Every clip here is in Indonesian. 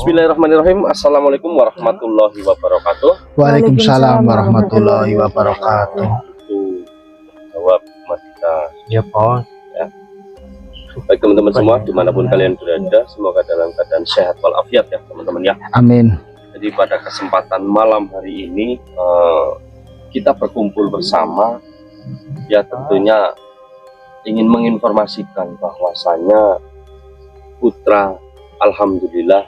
Bismillahirrahmanirrahim. Assalamualaikum warahmatullahi wabarakatuh. Waalaikumsalam warahmatullahi wabarakatuh. Itu jawab Madita. Ya, Bos. Ya. Baik teman-teman semua, dimanapun kalian berada, semoga dalam keadaan sehat walafiat ya teman-teman ya. Amin. Jadi pada kesempatan malam hari ini kita berkumpul bersama, ya tentunya ingin menginformasikan bahwasanya Putra alhamdulillah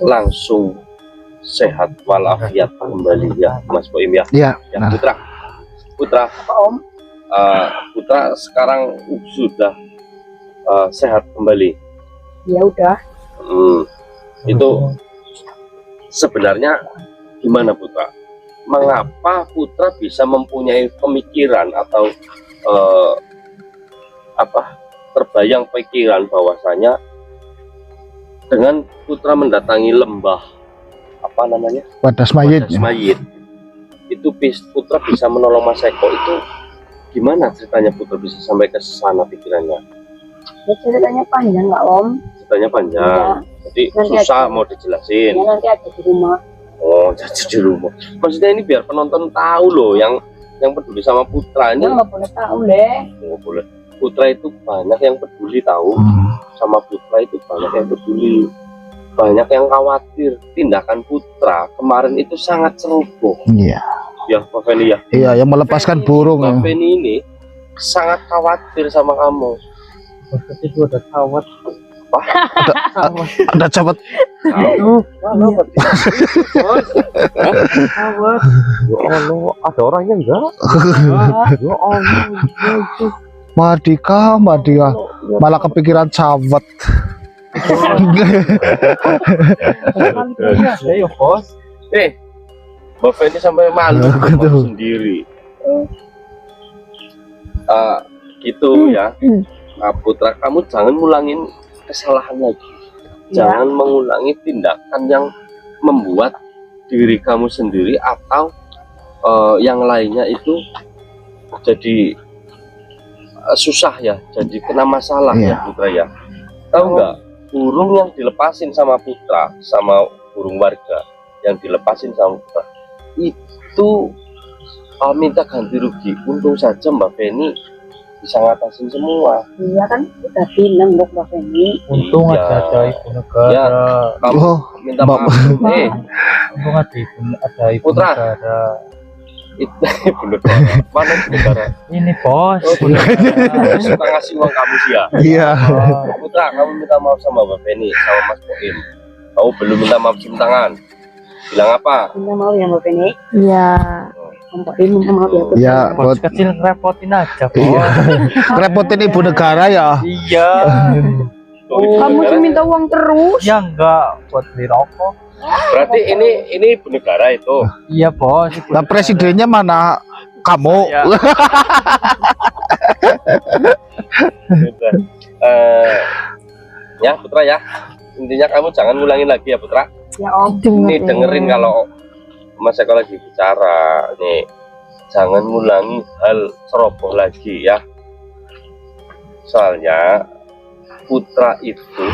langsung sehat walafiat kembali ya Mas Boim ya. Ya, Ya nah. Putra Putra sekarang sudah sehat kembali. Ya udah. Itu sebenarnya gimana Putra? Mengapa Putra bisa mempunyai pemikiran atau terbayang pikiran bahwasanya dengan Putra mendatangi lembah Wadas mayit. Wadas Mayit itu Putra bisa menolong Mas Eko, itu gimana ceritanya Putra bisa sampai ke sana pikirannya? Ya, ceritanya panjang nggak Om? Ceritanya panjang, jadi Nanti susah aja. mau dijelasin. Ya nanti ada di rumah. Oh, jadi di rumah. Maksudnya ini biar penonton tahu loh, yang peduli sama Putra ini. Ya nggak boleh tahu deh. Oh, boleh. Putra itu banyak yang peduli tahu, sama Putra itu banyak yang peduli, banyak yang khawatir tindakan Putra kemarin itu sangat ceroboh. Iya. Ya Pak Feni ya. Iya, yang melepaskan burung. Pak Feni ini sangat khawatir sama kamu. Maksudnya itu ada kawat. Ada cepet. Kawat. Ya Allah, ada orangnya enggak? Ya Allah. Madika, malah kepikiran cawet. Ya, Bos. Mbak Feni sampai malu Betul. sendiri. Gitu ya. Putra, kamu jangan ngulangin kesalahan lagi. Jangan mengulangi tindakan yang membuat diri kamu sendiri atau yang lainnya itu jadi susah ya, jadi kena masalah ya Putra ya. Tahu nggak, burung yang dilepasin sama Putra, sama burung warga yang dilepasin sama Putra itu minta ganti rugi. Untung saja Mbak Feni bisa ngatasin semua. Iya kan udah bilang Mbak Feni. Untung Iya. ada ibu negara. Ya, kamu Oh, minta Mbak- maaf. Untung ada ibu Putra. negara. Itu ibu negara. Mana ibu negara? Ini, Bos. Oh, ibu negara. Suka ngasih uang kamu sih ya. iya. Putra, kamu minta maaf sama Mbak Feni, sama Mas Boim. Kamu belum minta maaf cium tangan. Bilang apa? Minta maaf ya Mbak Feni. Iya. Mbak Feni minta maaf ya. Ya, Bos buat kecil repotin aja, Bos. iya. Repotin ibu negara ya. Iya. Oh, ibu Kamu negara. tuh minta uang terus. Ya enggak buat beli rokok. Berarti ini ibu negara itu. Iya, Bos. Ibu Nah, negara. presidennya mana? Kamu. Ya. Udah. Ya Putra ya. Intinya kamu jangan ngulangin lagi ya Putra. Ya Om. Ini dengerin kalau Mas Eko lagi bicara nih, jangan ngulangi hal ceroboh lagi ya. Soalnya Putra itu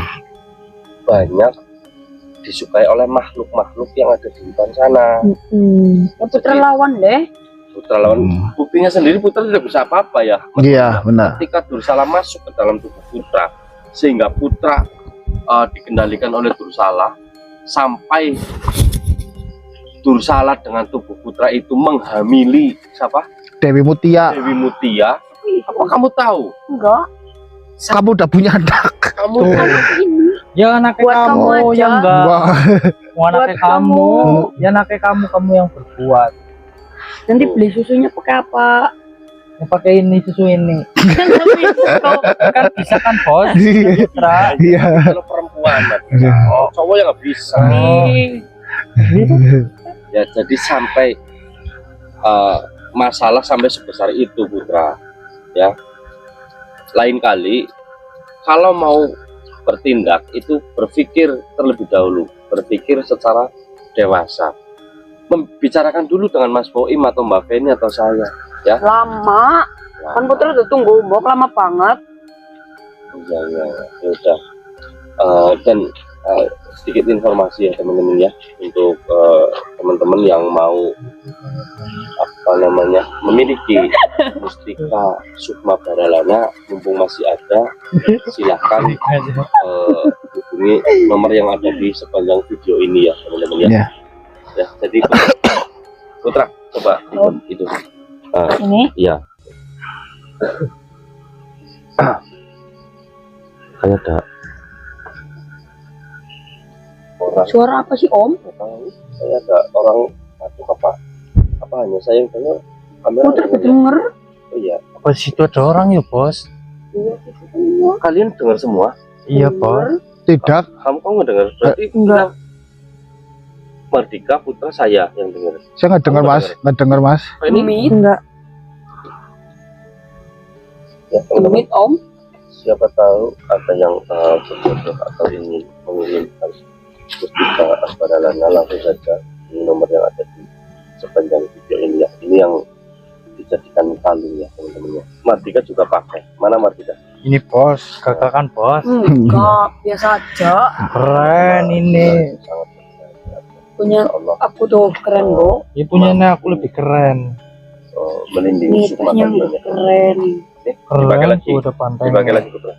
banyak disukai oleh makhluk-makhluk yang ada di hutan sana. Ya Putra lawan deh. Putra lawan, buktinya sendiri Putra tidak bisa apa-apa ya. Iya, benar. Ketika Dursala masuk ke dalam tubuh Putra, sehingga Putra dikendalikan oleh Dursala, sampai Dursala dengan tubuh Putra itu menghamili siapa? Dewi Mutia, Dewi Mutia. Apa kamu tahu? Enggak. kamu udah punya anak. Kamu Ini. Ya anaknya Buat kamu, kamu aja. ya enggak. Wah, Anaknya Buat kamu. kamu. Ya anaknya kamu yang berbuat. Nanti beli susunya pakai apa? Ya pakai ini susu ini. Kan bisa kan, Bos? Putra. iya. kalau perempuan, cowok yang nggak bisa. Ya jadi sampai masalah sampai sebesar itu Putra. Ya. Lain kali kalau mau bertindak itu berpikir terlebih dahulu, berpikir secara dewasa, membicarakan dulu dengan Mas Boim atau Mbak Feni atau saya ya. Lama kan Putra udah tunggu Mbok lama banget. Ya udah. Dan sedikit informasi ya teman-teman ya, untuk teman-teman yang mau apa namanya memiliki mustika Sukma Baralana, mumpung masih ada, silahkan hubungi nomor yang ada di sepanjang video ini ya teman-teman ya. Ya. Ya, jadi Putra coba itu Ini iya. Kayak ada orang, suara apa sih Om? saya ada orang atau apa hanya saya yang dengar, kamera Putra yang dengar. denger. Oh iya, Apa di situ ada orang ya, Bos? kalian dengar semua? Iya, Bos. Tidak. Kamu nggak dengar? Berarti Enggak. Mardika Putra saya yang dengar. Saya nggak dengar Kamu mas. Nggak dengar mas. Apa ini? Enggak. Ya, teman-teman, Demit Om. siapa tahu ada yang berjodoh atau ingin menginginkan mustika Baralana, langsung saja ini nomor yang ada di sepanjang video ini ya. Ini yang dijadikan kalung ya teman-teman ya. Mardika juga pakai. Mana Mardika? Ini, Bos. Kakak kan, Bos. Enggak, biasa aja. Keren ini. Sangat percaya. Punya Insya Allah aku tuh keren kok. Ini punyanya aku lebih keren. melindungi Ini Sukma tehnya Baralana. keren. Dipakai Keren lagi. tuh, ada pantainya. Dipakai lagi Putra.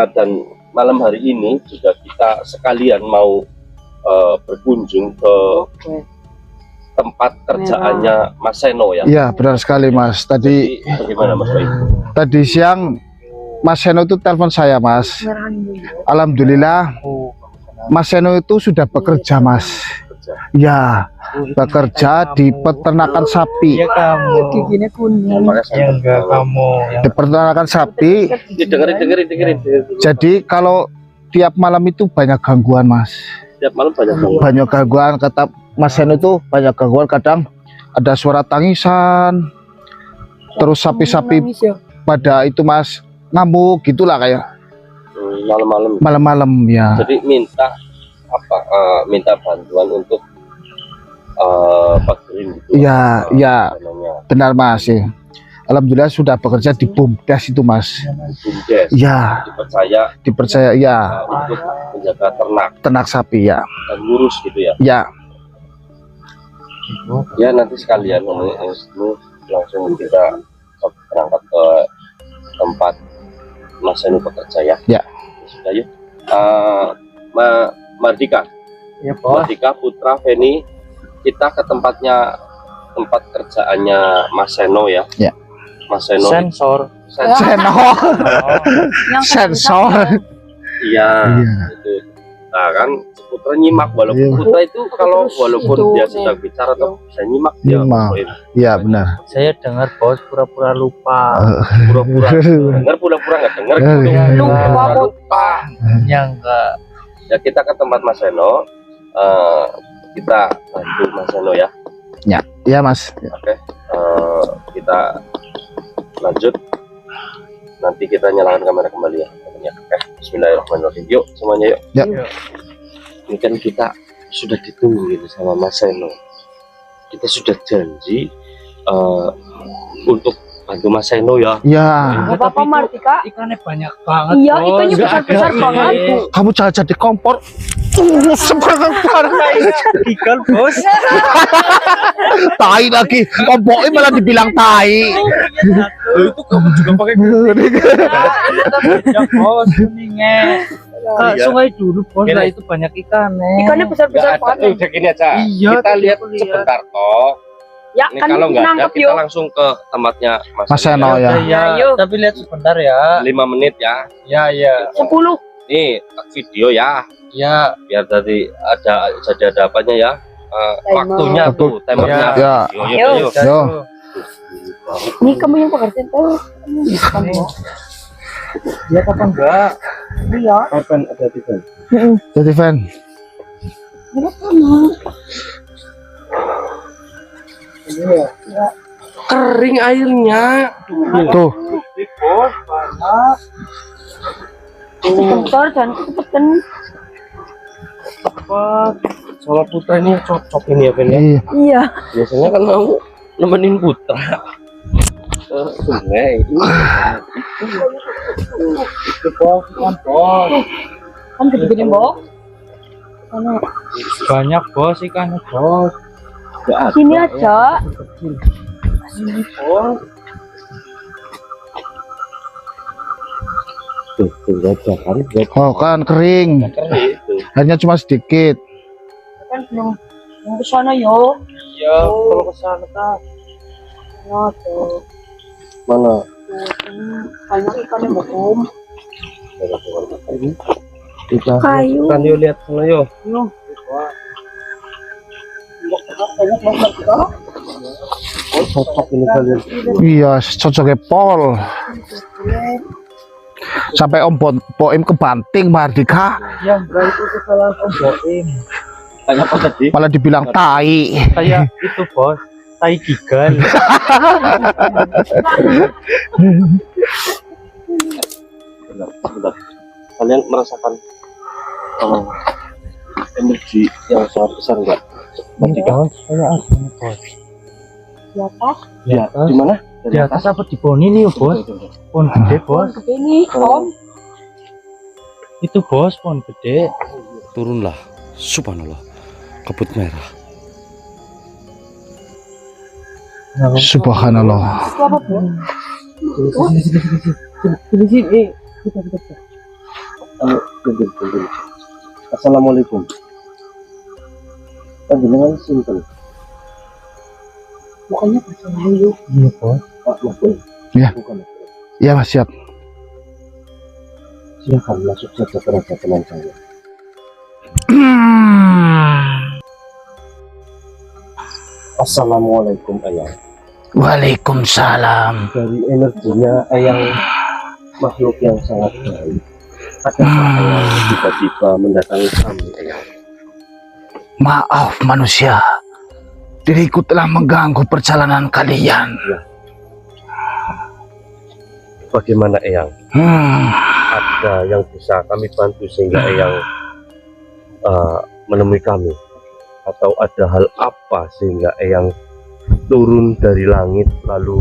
Dan malam hari ini juga kita sekalian mau berkunjung ke Oke. tempat kerjaannya Mas Seno ya. Iya benar sekali mas. Tadi Jadi, bagaimana Mas Bayu? tadi siang Mas Seno itu telepon saya mas. Merahan dulu. Alhamdulillah Oh, Mas Seno itu sudah bekerja mas. Kerja. Ya bekerja di peternakan sapi. Iya, kamu. Giginya kuning. Pakai Ya sandal. enggak, kamu. Yang Di peternakan sapi. Ini dengerin. Jadi kalau tiap malam itu banyak gangguan mas. Tiap malam banyak banget. Banyak gangguan kata Mas Seno itu banyak gangguan, kadang ada suara tangisan, terus sapi-sapi Nangis ya. pada itu mas ngamuk gitulah kayak Malam-malam. malam-malam ya. Jadi minta bantuan untuk pagerin gitu. Iya, iya. Namanya Benar mas ya. Alhamdulillah sudah bekerja di BUMDes itu mas. BUMDes. Ya Dipercaya dipercaya ya untuk menjaga ternak sapi ya. dan ngurus gitu ya. Ya Ya nanti sekalian ngomongin itu langsung kita berangkat ke tempat Mas Seno bekerja ya. Ya. Sudah yuk. Mardika, Iya, Bos. Mardika Putra Feni, kita ke tempat kerjaannya Mas Seno ya. Ya. Mas Seno. Sensor. Seno Yang sensor. Iya. Iya. Itu. Nah kan Putra nyimak walaupun Iya. Putra itu kalau Terus walaupun itu, dia sedang bicara atau bisa nyimak dia Nyimak. ngomongin. Ya benar. Saya dengar, Bos, pura-pura lupa. Pura-pura dengar, pura-pura nggak dengar Iya, gitu. iya. Lupa kok. Ya enggak. Ya kita ke tempat Mas Seno, kita bantu Mas Seno ya. Ya mas. Oke, kita lanjut. Nanti kita nyalakan kamera kembali ya. Oke, Bismillahirrahmanirrahim. Yuk semuanya yuk. Ya. Ini kan kita sudah ditunggu gitu sama Mas Seno. Kita sudah janji untuk bantu Mas Seno ya. Ya Gak apa-apa Mardika. Ikannya banyak banget. Iya, Bos. ikannya Nggak besar-besar ada banget. ini. kamu jangan jadi kompor. Sebarang Ikan, Bos. tai lagi. Kompoknya malah dibilang tai. Itu kamu juga pakai Ya, Bos, kuningnya. Iya. Sungai dulu, Bos. Ini. Lah itu banyak ikannya. Ikannya nggak besar-besar ada. banget. Udah gini aja. Iya, Kita tadi lihat aku lihat. sebentar toh. Ya Ini kan kalau nggak ada nangkep kita yuk. langsung ke tempatnya Mas Seno ya. Ya, Ayo. tapi lihat sebentar ya. 5 menit ya. Ya, ya. 10. Nih video ya. Ya, Biar tadi ada apanya ya. Waktunya Waktu. tuh, timernya. Ya. Yuk. Yo. Ini kamu yang pekerjaan tuh. Kamu. ya apa enggak? Iya. Kapan ada tiga? Jadi fan. Kering airnya. Tuh. Bentar dan cepetan. Sama Putra ini cocok ini ya Ben ya. Iya. Iya. Biasanya kan mau nemenin Putra ke sungai. Itu, Bos, kan, Bos. Kan gede-gede, Mbok. Sana. Banyak bos ikannya bos. Nggak ada. Sini aja. Sini, Bos. Tuh, lihat kan, lihat Oh kan kering, itu. hanya cuma sedikit. Kan belum ke sana yo. Iya, kalau ke sana kan. Nah, tuh. Mana? Banyak ikannya, Mbok. Om. Kita Kayu. kan yuk lihat sana yuk. Yo. Banyak banget kita. Oh, cocok ini kalian. Iya, cocoknya pol. Sampai Om Poim kebanting Mardika, Ya enggak, itu kesalahan Om Boim. Kayak apa tadi? malah dibilang tai. Kayak itu bos, tai gigal. Bentar, bentar. Kalian merasakan energi yang sangat besar enggak? Iya bos, kayak apa bos? Di atas. Di atas, Di mana? di atas apa di pohon ini ya bos? Pohon gede bos. Gede nih, Om. Itu bos, pohon gede. Turunlah, subhanallah, kabut merah. Subhanallah. Itu apa, Bu? Sini. Tunggu. Assalamualaikum. Dengan simple. Bukannya bersama yuk. Iya bos. Pak Mas. Ya. Bukan. Ya Mas, siap. Silakan masuk saja ke raja teman saya. Assalamualaikum Ayang. Waalaikumsalam. Dari energinya Ayang makhluk yang sangat baik. Adakah Ayang tiba-tiba mendatangi kami Ayang? Maaf manusia, diriku telah mengganggu perjalanan kalian. Bagaimana Ayang? Ada yang bisa kami bantu sehingga Eyang menemui kami, atau ada hal apa sehingga Eyang turun dari langit lalu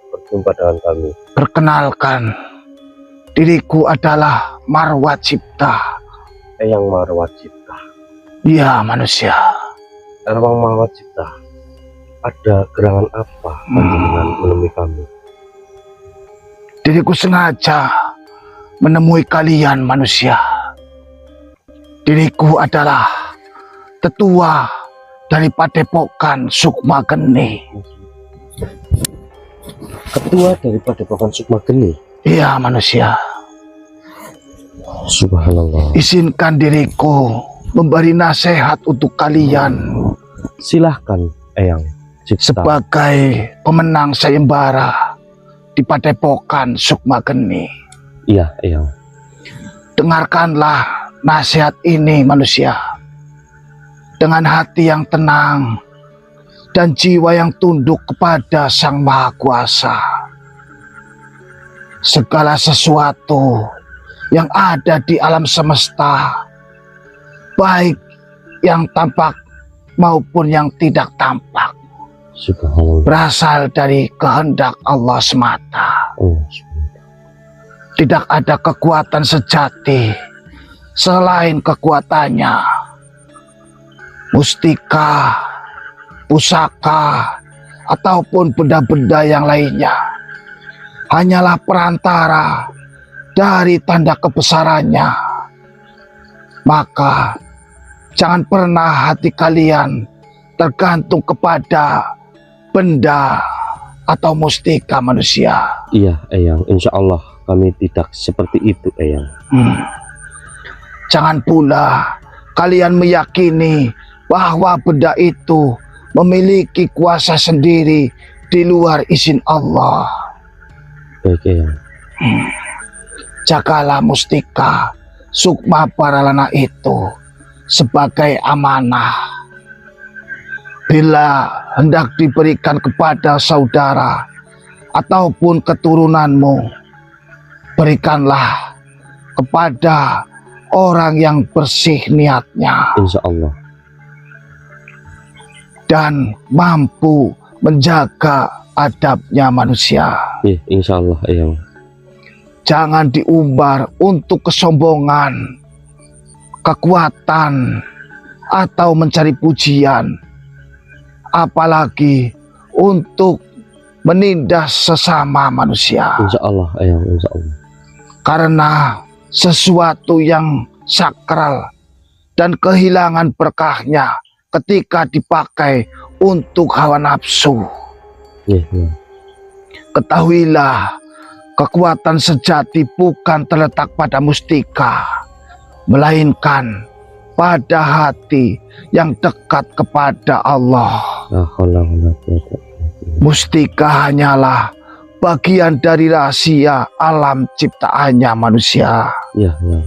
berjumpa dengan kami? Perkenalkan, diriku adalah Marwa Cipta. Eyang Marwa Cipta. Ya manusia. Eyang Marwa Cipta, ada gerangan apa panjenengan menemui kami? Diriku sengaja menemui kalian manusia. Diriku adalah tetua dari Padepokan Sukma Geni. Ketua dari Padepokan Sukma Geni. Iya manusia. Subhanallah. Izinkan diriku memberi nasihat untuk kalian Silahkan Eyang Cipta. sebagai pemenang sayembara di Padepokan Sukma Geni. Iya Eyang. Dengarkanlah nasihat ini manusia. Dengan hati yang tenang dan jiwa yang tunduk kepada Sang Maha Kuasa. Segala sesuatu yang ada di alam semesta, baik yang tampak maupun yang tidak tampak, Subhanallah. berasal dari kehendak Allah semata. Oh, Tidak ada kekuatan sejati selain kekuatannya. Mustika, pusaka, ataupun benda-benda yang lainnya hanyalah perantara dari tanda kebesarannya. Maka jangan pernah hati kalian tergantung kepada benda atau mustika manusia. iya Eyang, insya Allah kami tidak seperti itu Eyang. Jangan pula kalian meyakini bahwa benda itu memiliki kuasa sendiri di luar izin Allah. Baik Eyang. Jagalah mustika Sukma Paralana itu sebagai amanah. Bila hendak diberikan kepada saudara ataupun keturunanmu, berikanlah kepada orang yang bersih niatnya Insya Allah. dan mampu menjaga adabnya manusia. Iya insya Allah Eyang. jangan diumbar untuk kesombongan, kekuatan, atau mencari pujian, apalagi untuk menindas sesama manusia. Insya Allah Eyang, insya Allah. Karena sesuatu yang sakral dan kehilangan berkahnya ketika dipakai untuk hawa nafsu. Iya, iya. Ketahuilah, kekuatan sejati bukan terletak pada mustika, melainkan pada hati yang dekat kepada Allah. La haula wala quwwata illa billah. Mustika hanyalah bagian dari rahasia alam ciptaannya manusia. Iya, iya.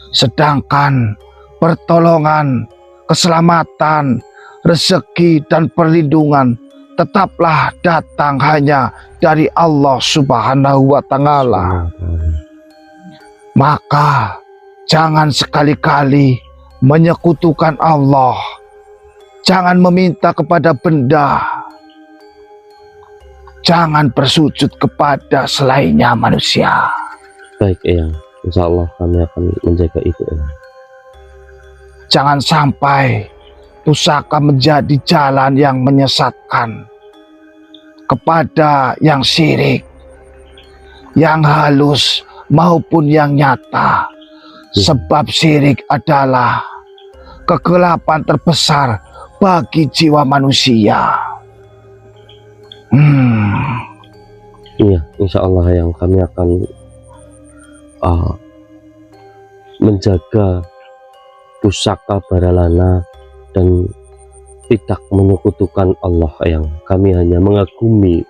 Sedangkan pertolongan, keselamatan, rezeki, dan perlindungan tetaplah datang hanya dari Allah Subhanahu wa Ta'ala. Maka jangan sekali-kali menyekutukan Allah. Jangan meminta kepada benda. Jangan bersujud kepada selainnya manusia. Baik Eyang, insya Allah kami akan menjaga itu Eyang. Jangan sampai pusaka menjadi jalan yang menyesatkan kepada yang syirik, yang halus maupun yang nyata. Sebab syirik adalah kegelapan terbesar bagi jiwa manusia. Iya, insya Allah yang kami akan menjaga pusaka Baralana dan tidak menyekutukan Allah yang kami hanya mengagumi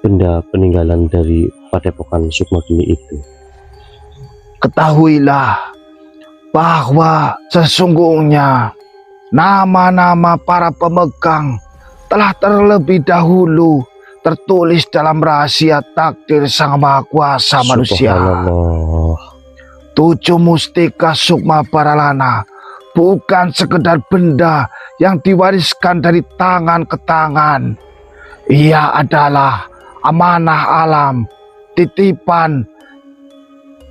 benda peninggalan dari Padepokan Sukmageni itu. Ketahuilah bahwa sesungguhnya nama-nama para pemegang telah terlebih dahulu tertulis dalam rahasia takdir Sang Maha Kuasa manusia. Subhanallah. 7 mustika Sukma Baralana bukan sekedar benda yang diwariskan dari tangan ke tangan. Ia adalah amanah alam, titipan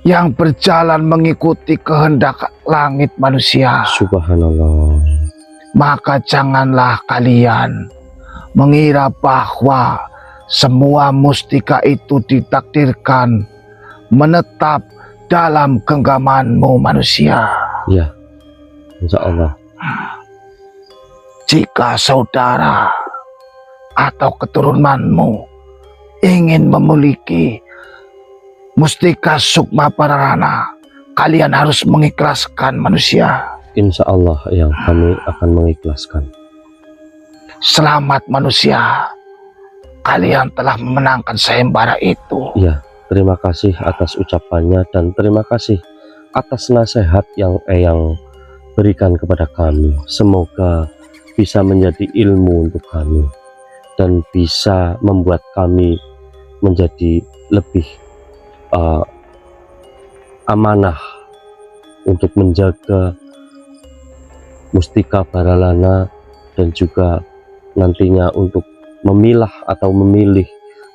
yang berjalan mengikuti kehendak langit manusia. Subhanallah. Maka janganlah kalian mengira bahwa semua mustika itu ditakdirkan menetap dalam genggamanmu manusia. Ya, insya Allah. Jika saudara atau keturunanmu ingin memiliki mustika Sukma Baralana, kalian harus mengikhlaskan manusia. Insya Allah yang kami akan mengikhlaskan. Selamat manusia, kalian telah memenangkan sayembara itu. Ya, terima kasih atas ucapannya dan terima kasih atas nasihat yang Eyang berikan kepada kami. Semoga bisa menjadi ilmu untuk kami dan bisa membuat kami menjadi lebih amanah untuk menjaga mustika Baralana dan juga nantinya untuk memilah atau memilih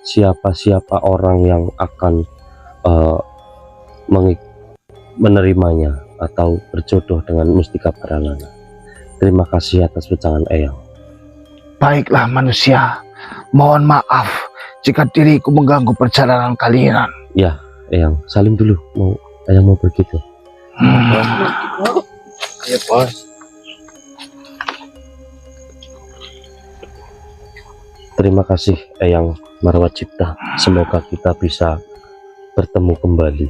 siapa-siapa orang yang akan menerimanya atau berjodoh dengan mustika Baralana. Terima kasih atas pencerahan Eyang. Baiklah manusia, mohon maaf jika diriku mengganggu perjalanan kalian. Ya, Eyang, salim dulu. Eyang mau begitu. Ayo bos. Terima kasih Eyang Marwacipta. Semoga kita bisa bertemu kembali.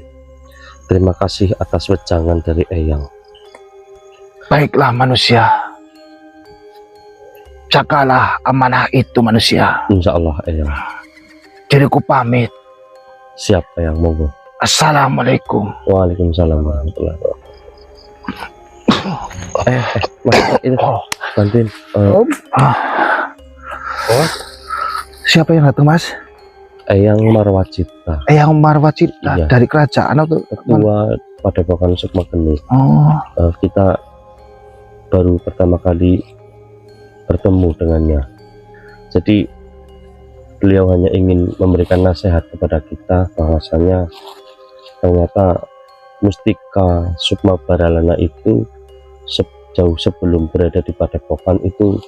Terima kasih atas wejangan dari Eyang. Baiklah manusia, jagalah amanah itu manusia. Insya Allah Eyang. Diriku pamit. Siap Eyang, monggo. Assalamualaikum. Waalaikumsalam warahmatullahi wabarakatuh. Mas, ini bantuin. Siapa yang datang mas? Eyang Marwacipta, Eyang Marwacipta. Iya. Dari kerajaan atau ketua Padepokan Sukmageni. Oh, Kita baru pertama kali bertemu dengannya. Jadi beliau hanya ingin memberikan nasihat kepada kita bahwasanya ternyata Mustika Sukma Baralana itu jauh sebelum berada di Padepokan itu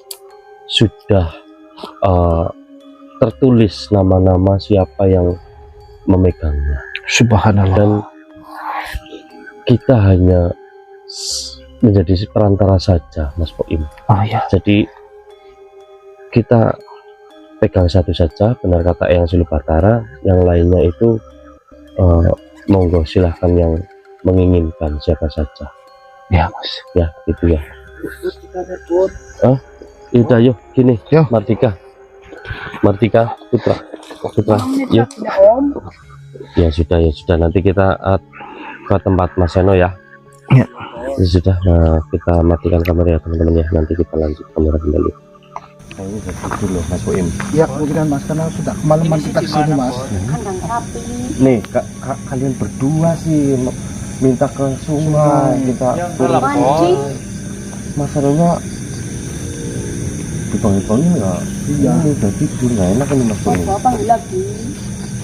sudah tertulis nama-nama siapa yang memegangnya. Subhanallah. Dan kita hanya menjadi perantara saja, Mas Poim. Oh ya. Jadi kita pegang satu saja, benar kata Eyang Sulubatara, yang lainnya itu monggo silahkan yang menginginkan siapa saja. Ya Mas. Ya itu ya. Yaudah yuk gini, Yo. Martika Putra, yuk. Ya sudah nanti kita ke tempat Mas Seno ya. Ya. Ya sudah, nah, kita matikan kamera ya teman-teman ya, nanti kita lanjut kamera kembali. Nah, ini udah tidur loh Mas Poim. Ya kemungkinan Mas, karena sudah kemalaman kita kesini Mas. Nih kalian berdua sih minta ke sungai, kita turun. Mas Senonya dipanggil-panggil nggak? Iya. Ini udah tidur, nggak enak ini Mas Poim.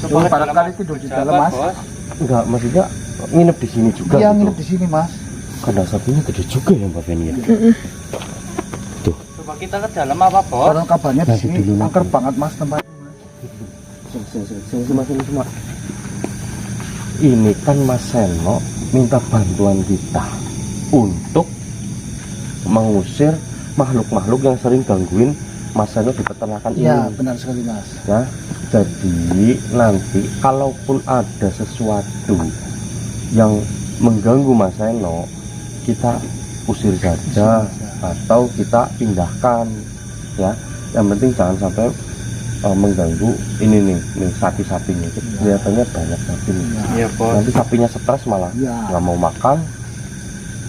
Coba barangkali tidur di dalam Mas. Enggak, maksudnya nginep di sini juga. Iya gitu. nginep di sini Mas. Karena sapinya gede juga ya Mbak Feni ya. Coba kita ke dalam apa, Bos? Karena kabarnya di Nanti sini dulu, nanti. angker banget Mas tempatnya. Sini. Ini kan Mas Seno minta bantuan kita untuk mengusir makhluk-makhluk yang sering gangguin Mas Seno di peternakan ini. Iya benar sekali Mas. Nah, jadi nanti kalaupun ada sesuatu yang mengganggu Mas Seno, kita usir saja atau kita pindahkan ya. Yang penting jangan sampai mengganggu ini nih sapi-sapinya. Kelihatannya banyak sapi nih. Iya, Bos. Nanti sapinya stres malah Iya. nggak mau makan.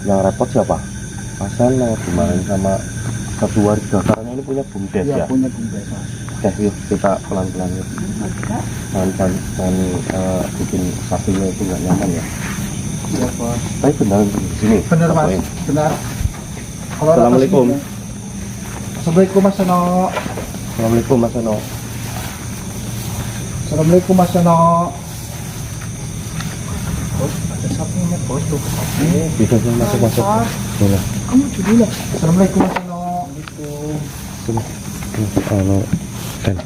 Yang repot siapa? Mas Seno dimarahin sama satu warga karena ini punya bumdes Iya ya. punya bumdes Mas. Yuk kita pelan-pelan yuk. Jangan bikin sapinya itu nggak nyaman ya. Iya Bos. Tapi beneran di sini. Benar Mas. Poim. Benar. Kalau Assalamualaikum. Assalamualaikum Mas Seno. Assalamualaikum Mas Seno. Assalamualaikum Mas Seno. Bos, ada sapinya Bos tuh. Bisa masuk. Boleh. Kamu dulu lah. Assalamualaikum Mas Seno. Sini. Dan.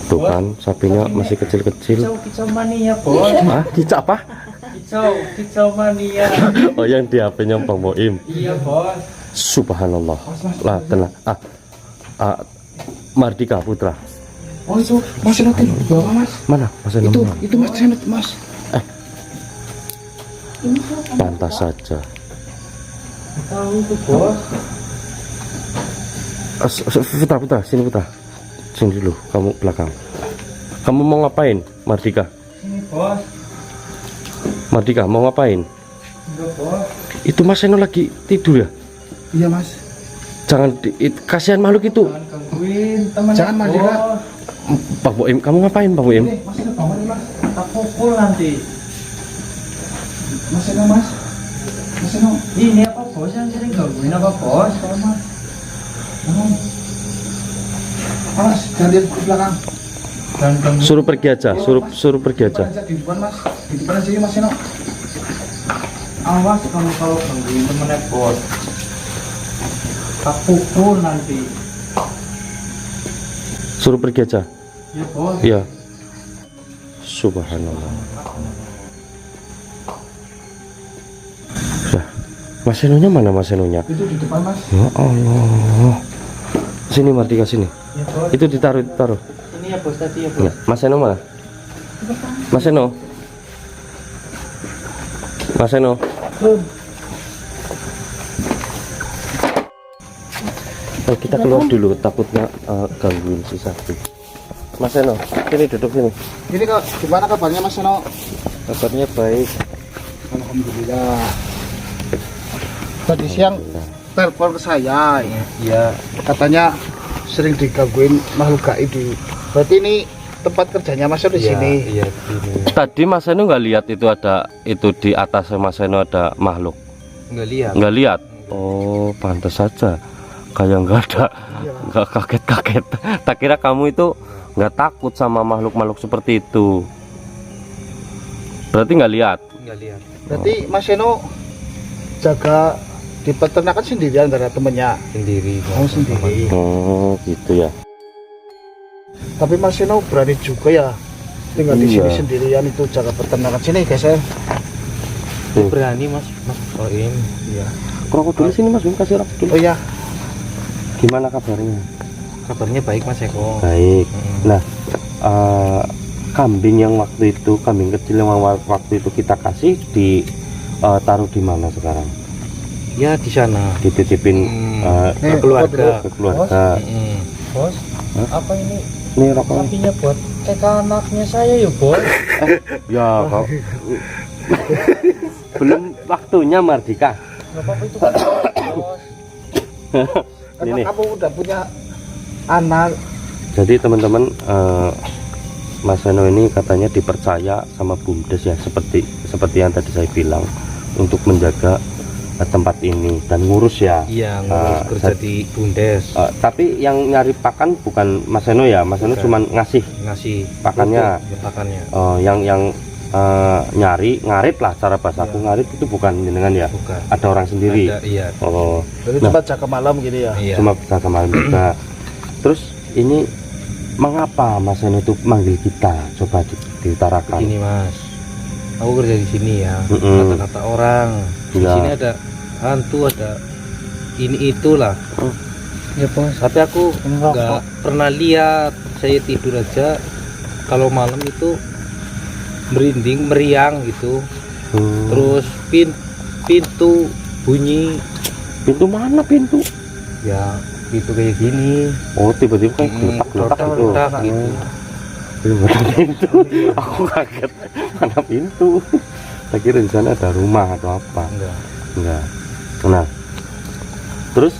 Tuh kan sapinya masih kecil-kecil. Kicau mania, Bos. Ah, kicau apa? Kicau mania. Oh yang di HP-nya Bang Boim. Iya, Bos. Subhanallah. Lah tenang. Mardika Putra. Oh itu Mas Seno tuh di bawah Mas. Mana? Mas Seno mana? Itu Mas Seno Mas. Pantas saja. Tahu tuh, Bos. Putra, sini Putra. Sini dulu, kamu belakang. Kamu mau ngapain, Mardika? Sini, Bos. Mardika, mau ngapain? Enggak, Bos. Itu Mas Seno lagi tidur ya? Iya Mas. Jangan kasihan makhluk itu. Jangan gangguin teman. Jangan, Mardika. Pak Boim, kamu ngapain, Pak Boim? Mas Seno bangun nih Mas. Tak pukul nanti. Mas Seno Mas. Mas Seno. Ini apa, Bos? Yang sering gangguin apa, Bos? Mas. Bangun. Mas, jangan lihat ke belakang. Dan gangguin. Suruh pergi aja, suruh pergi aja. Di depan Mas. Di depan aja ya Mas Seno. Awas kamu kalau gangguin temennya, Bos. Tak pukul nanti. Suruh pergi aja. Ya, Bos. Iya. Subhanallah. Sudah. Mas Senonya mana Mas Senonya? Itu di depan Mas. Ya Allah. Sini Mardika sini. Ya, Bos. Itu ditaruh. Ini ya, Bos, tadi ya, Bos. Nah, Mas Seno mana? Mas Seno. Mas Seno. Kita keluar dulu, takutnya gangguin si sapi. Mas Seno, sini duduk sini. Ini kok gimana kabarnya Mas Seno? Kabarnya baik. Alhamdulillah. Tadi siang telepon ke saya ya. Ya, Katanya sering digangguin makhluk gaib di. Berarti ini tempat kerjanya Mas Seno di Iya, sini. Iya, di sini. Tadi Mas Seno nggak lihat itu di atas Mas Seno ada makhluk? Nggak lihat. Nggak lihat? Oh, pantas saja. Kayak nggak ada, nggak kaget-kaget. Tak kira kamu itu nggak takut sama makhluk-makhluk seperti itu. Berarti nggak lihat? Nggak lihat. Berarti Mas Seno jaga di peternakan sendirian, nggak ada temennya. Sendiri. Oh, sendiri. Oh, gitu ya. Tapi Mas Seno berani juga ya tinggal di sini Iya. sendirian, itu jaga peternakan. Sini guys ya. Berani Mas Soim. Iya. Krokodil sini Mas, kasih krokodil. Oh ya, Gimana kabarnya? Kabarnya baik Mas Eko. Baik. Mm. Nah, kambing yang waktu itu, kambing kecil yang waktu itu kita kasih taruh di mana sekarang? Ya di sana. Dititipin Nih, Ke keluarga. ke keluarga. Bos, Hah? apa ini? Nih rokok. Sapinya buat TK anaknya saya ya bos. Ya, kok. Belum waktunya Mardika. Nggak apa-apa itu kan bos. karena Ini. kamu udah punya anak. Jadi teman-teman, Mas Seno ini katanya dipercaya sama BUMDes ya, seperti yang tadi saya bilang, untuk menjaga tempat ini dan ngurus ya. Iya, ngurus kerja di Bundes. Tapi yang nyari pakan bukan Mas Seno ya, Mas Seno Bukan. cuma ngasih Ngasih pakannya. pakannya. Yang nyari ngarit lah, cara bahasa aku ngarit itu bukan jenengan ya, Bukan. ada orang sendiri. Ada, iya. Oh, Jadi Nah. cuma jaga malam gini ya. Iya. cuma bisa sama juga. Terus ini mengapa Mas Seno itu manggil kita? Coba diutarakan. Begini Mas, aku kerja di sini ya. Mm-mm. Kata-kata orang di Iya. sini ada hantu, ada ini itulah. Ya bos. Tapi aku nggak pernah lihat. Saya tidur aja kalau malam itu merinding, meriang gitu. Hmm. Terus pintu bunyi, Pintu mana pintu? ya pintu kayak gini. Oh, tiba-tiba kayak geletak-geletak gitu. Letak gitu. Mana pintu? Aku kaget. Mana pintu? Saya kira di sana ada rumah atau apa. Enggak, Nah, terus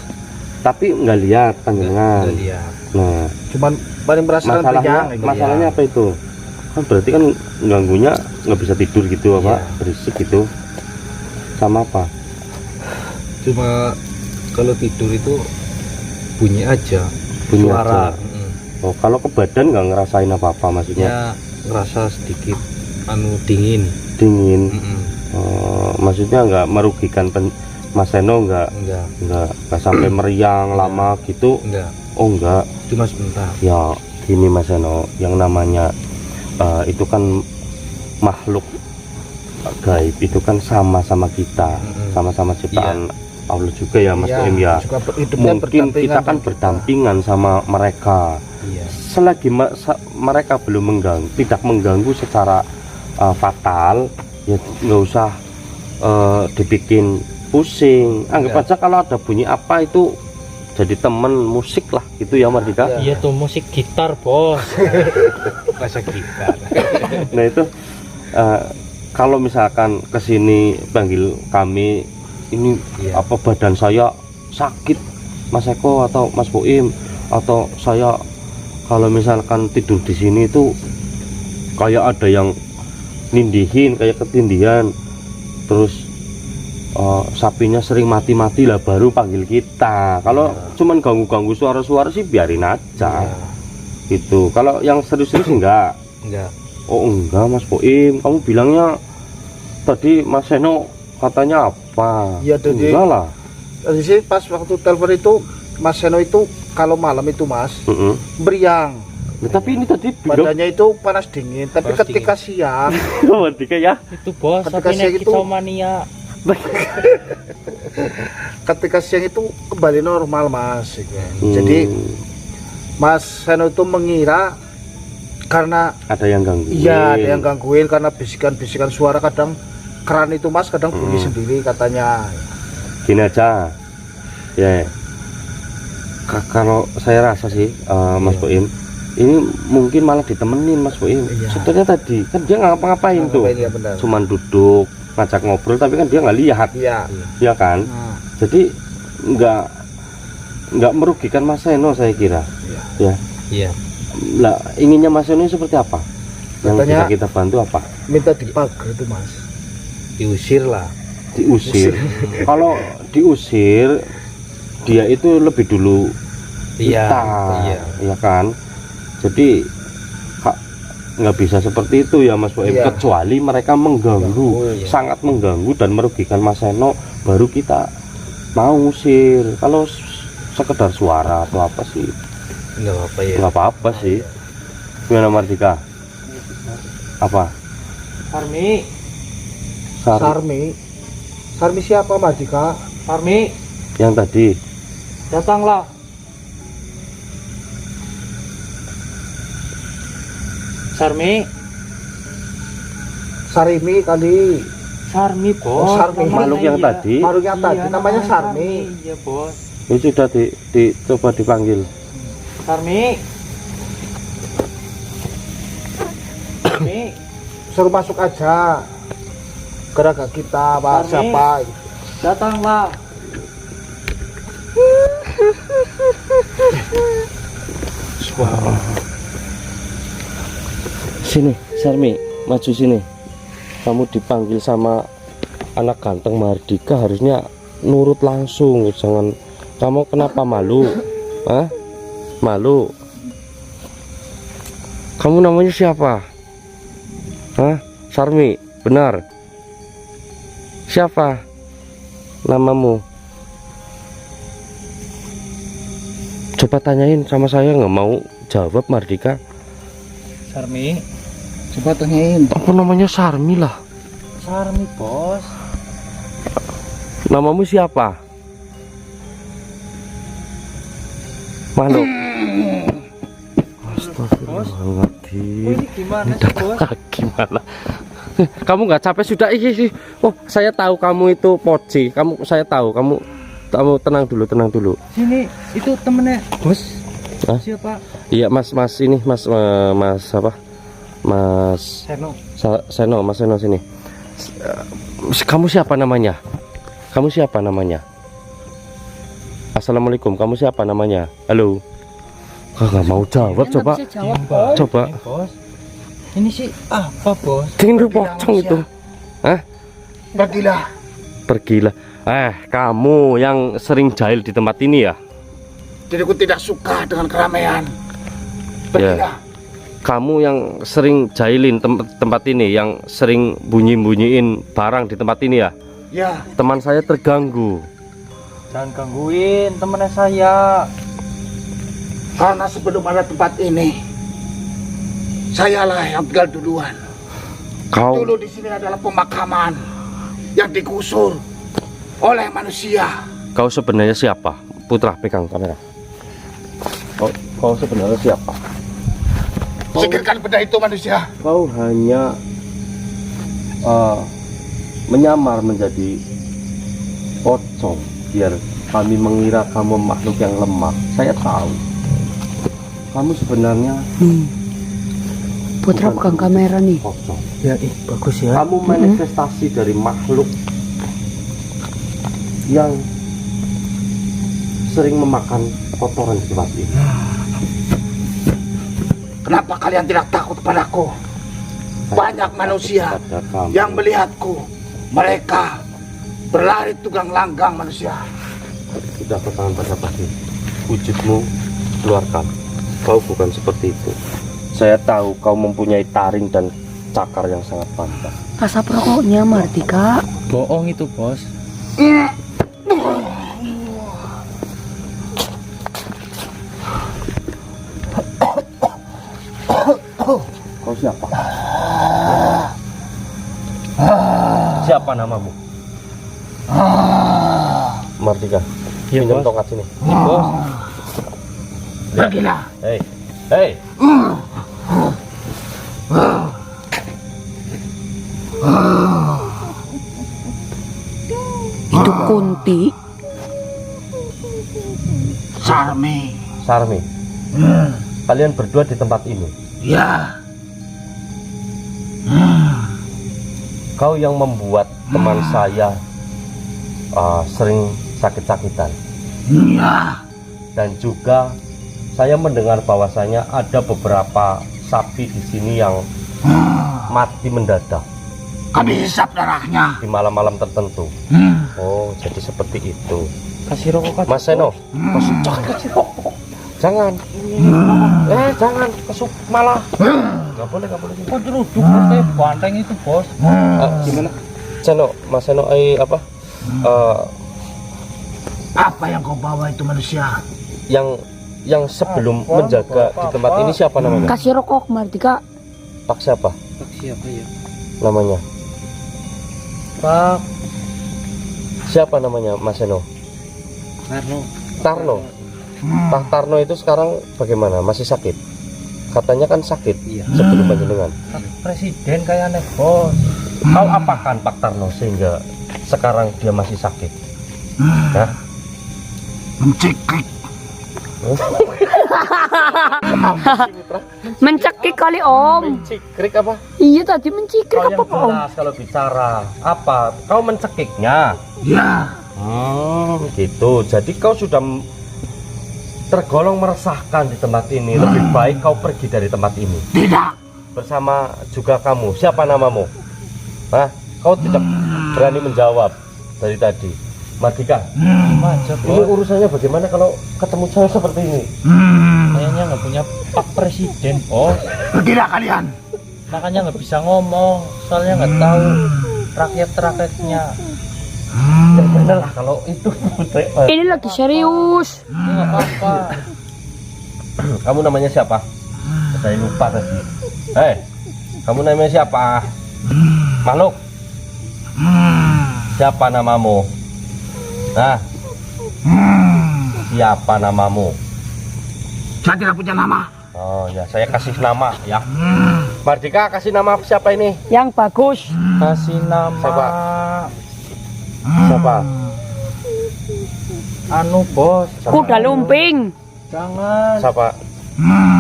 tapi nggak lihat panjenengan. enggak lihat. Nah, Cuman paling merasakan kenyang. masalahnya apa itu? Kan berarti kan ganggunya nggak bisa tidur gitu apa? Iya. Berisik gitu. Sama apa? Cuma kalau tidur itu bunyi aja, Bunyi suara. aja. Oh, kalau ke badan nggak ngerasain apa-apa maksudnya? Ya ngerasa sedikit dingin. Dingin. Mm-mm. Maksudnya nggak merugikan Mas Seno nggak Enggak, sampai meriang lama gitu? enggak. Oh nggak. Cuma sebentar. Ya gini Mas Seno, yang namanya itu kan makhluk gaib, itu kan sama-sama kita, Mm-mm. sama-sama ciptaan Allah juga ya Mas Boim ya. Hidupnya Mungkin kita kan dengan berdampingan sama mereka. Iya. Selagi mereka belum tidak mengganggu secara fatal, ya nggak usah dibikin pusing. Anggap aja kalau ada bunyi apa itu jadi temen musik lah gitu ya Mardika. Iya tuh musik gitar bos. Bahasa gitar. Nah itu kalau misalkan kesini panggil kami ini Iya. apa badan saya sakit Mas Eko atau Mas Boim, atau saya kalau misalkan tidur di sini itu kayak ada yang nindihin, kayak ketindihan, terus sapinya sering mati-mati lah baru panggil kita. Kalau cuman ganggu-ganggu suara-suara sih biarin aja gitu. Kalau yang serius-serius enggak. Enggak. Oh enggak Mas Boim, kamu bilangnya tadi Mas Seno katanya apa? Iya, jadi- enggak lah. Di sini pas waktu telepon itu Mas Seno itu kalau malam itu Mas beriang. Ya, tapi ini tadi bilang Badannya itu panas dingin, tapi Panas ketika siang Mardika ya. Itu bos, Ketika sapinya siang itu- kicomania. ketika siang itu kembali normal Mas. Hmm, Jadi Mas Seno itu mengira karena ada yang gangguin. iya ada yang gangguin karena bisikan-bisikan suara, kadang keran itu Mas kadang bunyi sendiri katanya. Gini aja ya, kalau saya rasa sih Mas Boim ini mungkin malah ditemenin Mas Boim. Iya. Sebetulnya tadi kan dia nggak ngapa-ngapain tuh, Ngapain ya, benar. cuman duduk ngajak ngobrol, tapi kan dia nggak lihat Iya. ya kan. Nah, Jadi nggak merugikan Mas Seno saya kira. Iya. Lah, inginnya Mas Seno seperti apa? Yang Katanya- bisa kita bantu apa? Minta dipagar itu Mas. Diusir lah. Diusir. Kalau diusir, dia itu lebih dulu Iya, kita, iya. ya kan? Jadi nggak bisa seperti itu ya Mas Boim, Iya. kecuali mereka mengganggu, Oh, iya. sangat mengganggu dan merugikan Mas Seno, baru kita mau usir. Kalau sekedar suara atau apa sih, Enggak apa-apa ya. nggak apa-apa sih. Gimana Mardika? Apa? Sarmi, Sarmi. Sarmi siapa Mardika? Sarmi, Yang tadi datanglah. Sarmi, Sarimi kali. Sarmi bos. Oh, Sarmi. Namanya makhluk yang iya. tadi Makhluk yang tadi namanya Sarmi. Iya bos. itu sudah coba dipanggil. Sarmi. Sarmi, Suruh masuk aja. Gerakan kita Pak, Sarmi. siapa? datanglah. Sini, Sarmi, maju sini. Kamu dipanggil sama anak ganteng Mardika, harusnya nurut langsung, jangan. Kamu kenapa malu? Hah? Malu? Kamu namanya siapa? Hah? Sarmi, benar? Siapa namamu? Coba tanyain sama saya, nggak mau jawab Mardika. Sarmi, Coba tanyain. Apa namanya Sarmi lah? Sarmi bos. Namamu siapa? Makhluk. Astagfirullahaladzim. Ini gimana sih bos? Gimana? Kamu nggak capek sudah? Ih. Oh, saya tahu kamu itu poci. Saya tahu kamu tenang dulu. Sini, itu temennya bos. Hah? Siapa? Iya Mas ini Mas apa? Mas Seno. Seno, Mas Seno sini. Kamu siapa namanya? Assalamualaikum, kamu siapa namanya? Halo. Nggak mau jawab, coba. Coba. Ini, bos. Ini sih apa bos? Jangan pocong itu. Hah? Pergilah. Kamu yang sering jahil di tempat ini ya? Jadi aku tidak suka dengan keramaian. Ya. Kamu yang sering jahilin tempat ini, yang sering bunyiin barang di tempat ini ya? Ya, Teman saya terganggu. Jangan gangguin temennya saya. karena sebelum ada tempat ini, sayalah yang tinggal duluan. Kau Dulu di sini adalah pemakaman yang digusur oleh manusia. sebenarnya siapa? Putra, pegang kamera. Kau sebenarnya siapa? Singkirkan benda itu manusia. Kau hanya menyamar menjadi pocong biar kami mengira kamu makhluk yang lemah. Saya tahu kamu sebenarnya Putra pegang kamera nih. pocong. Ya, bagus ya. Kamu manifestasi dari makhluk yang sering memakan kotoran di tempat ini. Kenapa kalian tidak takut padaku? Banyak manusia Pada kamu. yang melihatku. Mereka berlari tunggang langgang manusia. Sudah tangan pada pasti. Wujudmu keluarkan. Kau bukan seperti itu. Saya tahu kau mempunyai taring dan cakar yang sangat panjang. Asap rokoknya Mardika. Bohong itu bos. Kau siapa? Siapa namamu? Mardika. Iya, Pinjam Bos. tongkat sini. Bos. Pergilah. Hei. Itu Kunti. Sarmi. Sarmi. Kalian berdua di tempat ini. Ya. Kau yang membuat teman saya sering sakit-sakitan. Ya. Dan juga Saya mendengar bahwasanya ada beberapa sapi di sini yang mati mendadak Kami hisap darahnya. di malam-malam tertentu. Hmm. Oh, jadi seperti itu. Kasih rokok Mas Seno, jangan kasih rokok. Jangan. Jangan kesup malah. Nggak boleh. Kok jeruduk bos, kayak banteng itu bos. Gimana? Seno, Mas Seno, apa? Apa yang kau bawa itu manusia? Yang sebelum menjaga di tempat ini siapa namanya? Kasih rokok Mardika. Pak siapa Siapa ya? namanya? Pak Siapa namanya Mas Seno? Karno. Tarno. Pak Tarno itu sekarang bagaimana? Masih sakit? Katanya kan sakit Iya. sebelum panjenengan. Presiden kayaknya bos. Kau apakan Pak Tarno sehingga sekarang dia masih sakit? Hah? Mencekik. Mencekik kali om. Mencikrik apa? Iya tadi mencikik Kau yang apa om? jelas kalau bicara. Apa? Kau mencekiknya? Ya. Gitu. Jadi kau sudah tergolong meresahkan di tempat ini. Lebih baik kau pergi dari tempat ini. Tidak. Bersama juga kamu. Siapa namamu? Hah? Kau tidak berani menjawab dari tadi. Mardika, Aja ini bos. urusannya bagaimana kalau ketemu saya seperti ini? Kayaknya nggak punya Pak Presiden bos. Pergilah kalian. Makanya nggak bisa ngomong. Soalnya nggak tahu rakyatnya. Ya bener lah kalau itu. Ini lagi serius. Ini nggak apa-apa. Kamu namanya siapa? Saya lupa tadi. Kamu namanya siapa? Makhluk. Siapa namamu? Nah, siapa namamu? Saya tidak punya nama. Oh ya, saya kasih nama ya. Mardika, kasih nama siapa ini? Yang bagus. Kasih nama Siapa? anu bos. Kuda lumping. Jangan. Siapa?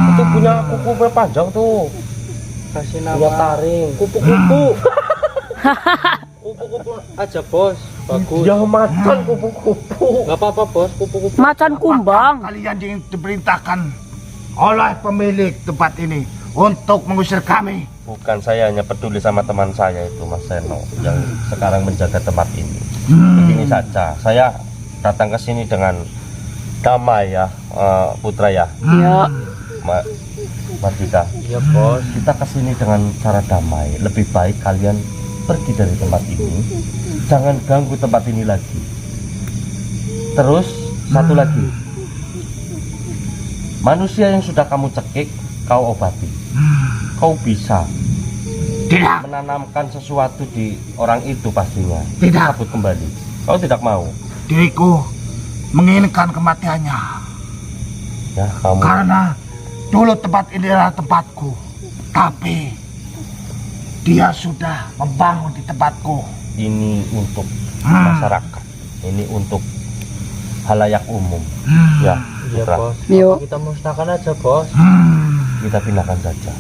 Itu punya kuku panjang tuh. Kasih Punya nama taring. kupu-kupu. Kupu-kupu aja bos. Bagus. Ya macan kupu-kupu. Nggak apa-apa bos. Kupu-kupu. Macan kumbang. Kalian yang diperintahkan oleh pemilik tempat ini untuk mengusir kami. Bukan, saya hanya peduli sama teman saya itu Mas Seno yang sekarang menjaga tempat ini. Begini saja, saya datang ke sini dengan damai ya, Putra ya, Ya. Mardika. Iya bos. Kita ke sini dengan cara damai. Lebih baik kalian pergi dari tempat ini. Jangan ganggu tempat ini lagi. Terus satu lagi, manusia yang sudah kamu cekik, kau obati. Kau bisa Tidak. menanamkan sesuatu di orang itu pastinya. Tidak. Cabut kembali. Kau tidak mau. Diriku menginginkan kematiannya. Ya, kamu. Karena dulu tempat ini adalah tempatku. Tapi dia sudah membangun di tempatku. Ini untuk masyarakat. Ini untuk halayak umum. Ya, Iya Putra. bos. Yuk. Kita musnahkan aja bos. Kita pindahkan saja.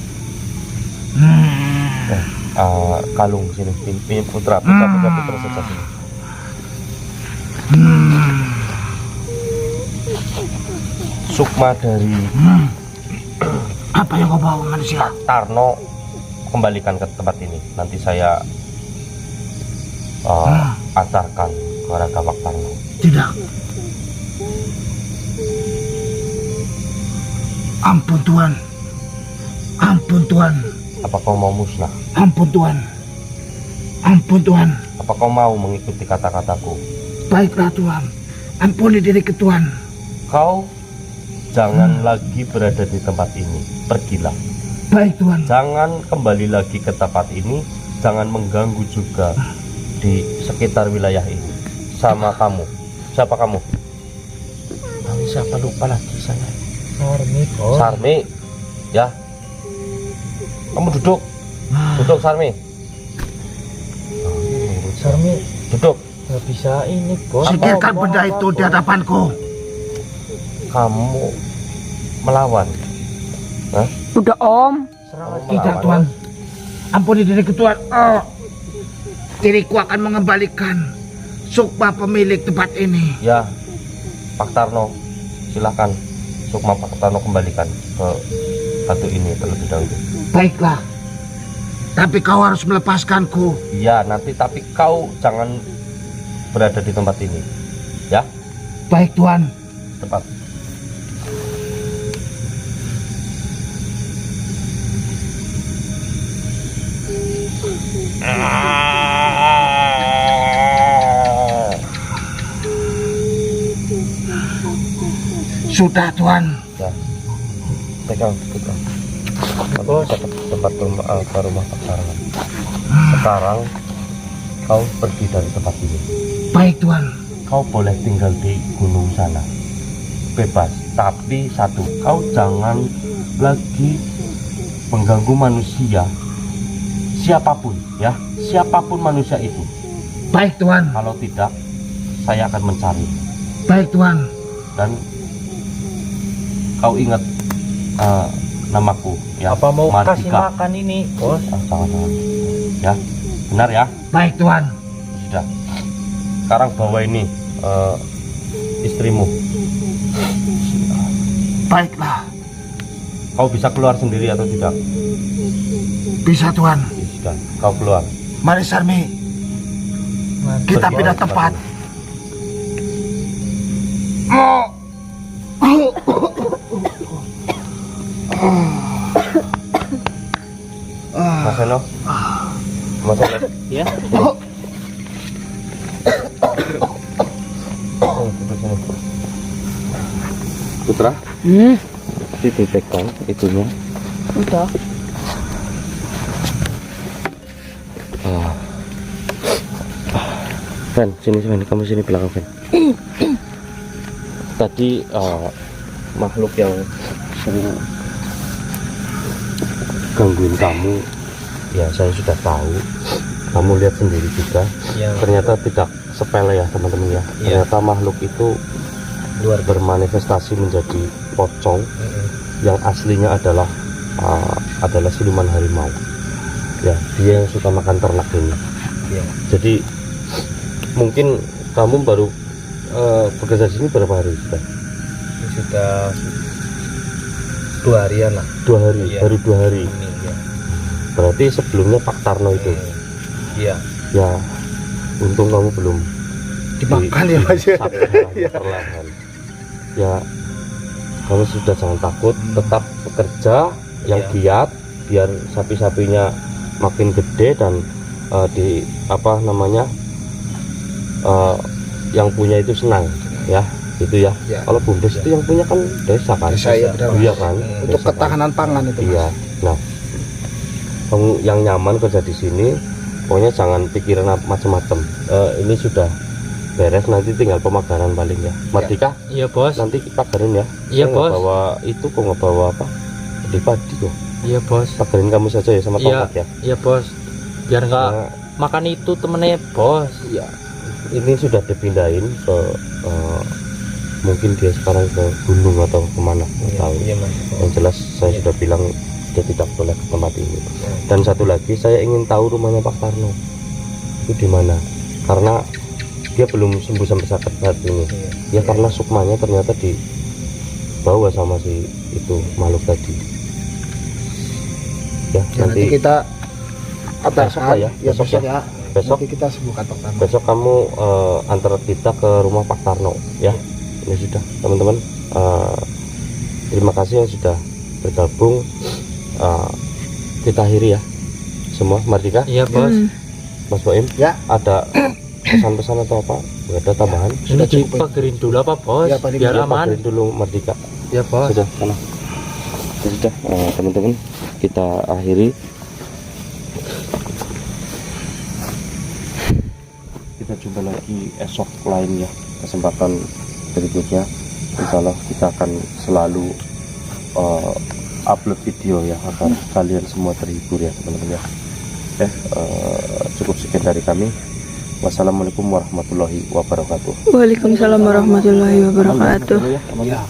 Kalung sini, pinjam Putra saja sini. Sukma dari Apa yang kau bawa manusia? Pak Tarno kembalikan ke tempat ini. Nanti saya antarkan ke Raga Pak Tarno. Tidak. Ampun Tuhan. Ampun Tuhan. Apa kau mau musnah? Ampun Tuhan. Ampun Tuhan. Apa kau mau mengikuti kata-kataku? Baiklah Tuhan. Ampuni diriku Tuhan. Kau jangan lagi berada di tempat ini. Pergilah. Baik Tuhan. Jangan kembali lagi ke tempat ini. Jangan mengganggu juga di sekitar wilayah ini. Sama kamu. Siapa kamu? Siapa, lupa lagi saya. Sarmi bos. Sarmi. Ya. Kamu duduk. Duduk Sarmi. Sarmi Duduk. nggak bisa ini bos. Singkirkan benda itu di hadapanku. Kamu melawan. Udah om. Serang aja. Tidak Tuhan. Ampuni diriku Tuhan. Oh. Diriku akan mengembalikan sukma pemilik tempat ini. Ya, Pak Tarno, silakan Sukma Pak Tarno kembalikan ke batu ini terlebih dahulu. Baiklah. Tapi kau harus melepaskanku. Iya, nanti tapi kau jangan berada di tempat ini. Ya, Baik, Tuan. cepat. Sudah, Tuan. Ya, pegang. Aku cepat ke rumah Pak Tarno. Sekarang kau pergi dari tempat ini. Baik, Tuan. Kau boleh tinggal di gunung sana, bebas. Tapi satu, kau jangan lagi mengganggu manusia, siapapun ya, siapapun manusia itu. Baik, Tuan. Kalau tidak, saya akan mencari. Baik, Tuan. Dan kau ingat namaku ya. Apa mau kasih Mardika. makan ini, Bos? Jangan. Ya, benar ya. Baik, Tuan. Sudah. Sekarang bawa ini istrimu. Baiklah. Kau bisa keluar sendiri atau tidak? Bisa, Tuan. Ya, sudah. Kau keluar. Mari, Sarmi. Kita pindah tempat. Mas Eno. Mas Eno. Ya. Duduk sini. Putra, dipegang itunya. Udah. Fen, sini, kamu sini belakang, Fen. Tadi makhluk yang sering gangguin kamu, ya saya sudah tahu. Kamu lihat sendiri juga. Ya. Ternyata tidak sepele ya teman-teman ya. Iya. Ternyata makhluk itu Luar bermanifestasi menjadi pocong yang aslinya adalah siluman harimau. Ya, dia yang suka makan ternak ini. Iya. Jadi mungkin kamu baru bekerja di sini berapa hari sudah? Sudah 2 harian lah. 2 hari, Iya. baru 2 hari. Ini ya. Berarti sebelumnya Pak Tarno itu. Iya. Ya, untung kamu belum Dimakan ya, Mas. perlahan. Ya, kamu sudah jangan takut, tetap bekerja yang Iya. giat biar sapi-sapinya makin gede dan yang punya itu senang ya, itu ya. Ya. Kalau Bumdes itu yang punya kan desa kan, Desa, ya, benar, Mas. iya kan, Untuk desa kan. ketahanan pangan itu, Mas. Iya. Nah, kamu yang nyaman kerja di sini, pokoknya jangan pikirin macam-macam. Ini sudah beres, nanti tinggal pemagaran paling ya. Mardika, Iya, Bos. nanti pagarin ya. Iya, Saya nggak Bos. bawa itu kok, nggak bawa apa? Padi kok. Iya, Bos. Pagarin kamu saja ya sama Iya. tongkat ya. Iya, Bos. Biar nggak Nah, makan itu temennya, Bos. ya, ini sudah dipindahin ke mungkin dia sekarang ke gunung atau kemana, nggak tahu. Iya, Mas. Yang jelas saya sudah bilang dia tidak boleh ke tempat ini. Dan satu lagi, saya ingin tahu rumahnya Pak Tarno itu di mana, karena dia belum sembuh sampai saat ini ya, karena sukmanya ternyata dibawa sama si itu makhluk tadi ya. Ya, nanti kita besok lah ya, besok ya. Besok Nanti kita sembuhkan Pak Tarno. besok kamu antar kita ke rumah Pak Tarno ya. Ini sudah teman-teman, terima kasih yang sudah bergabung. Kita akhiri ya semua. Mardika, Iya, Bos. Mas Boim, Ya. ada pesan-pesan atau apa? Nggak ada tambahan? Ini Sudah cukup. dipagerin dulu apa, Bos? Iya, Pak, Biar Ya, aman. pagarin dulu Mardika. Iya, Bos. Sudah, sana. Ya sudah, teman-teman, kita akhiri. Kita jumpa lagi esok lain ya, kesempatan berikutnya. Insya Allah kita akan selalu upload video ya, agar kalian semua terhibur ya teman-teman ya. Cukup sekian dari kami. Wassalamualaikum warahmatullahi wabarakatuh. Waalaikumsalam warahmatullahi wabarakatuh. Ya.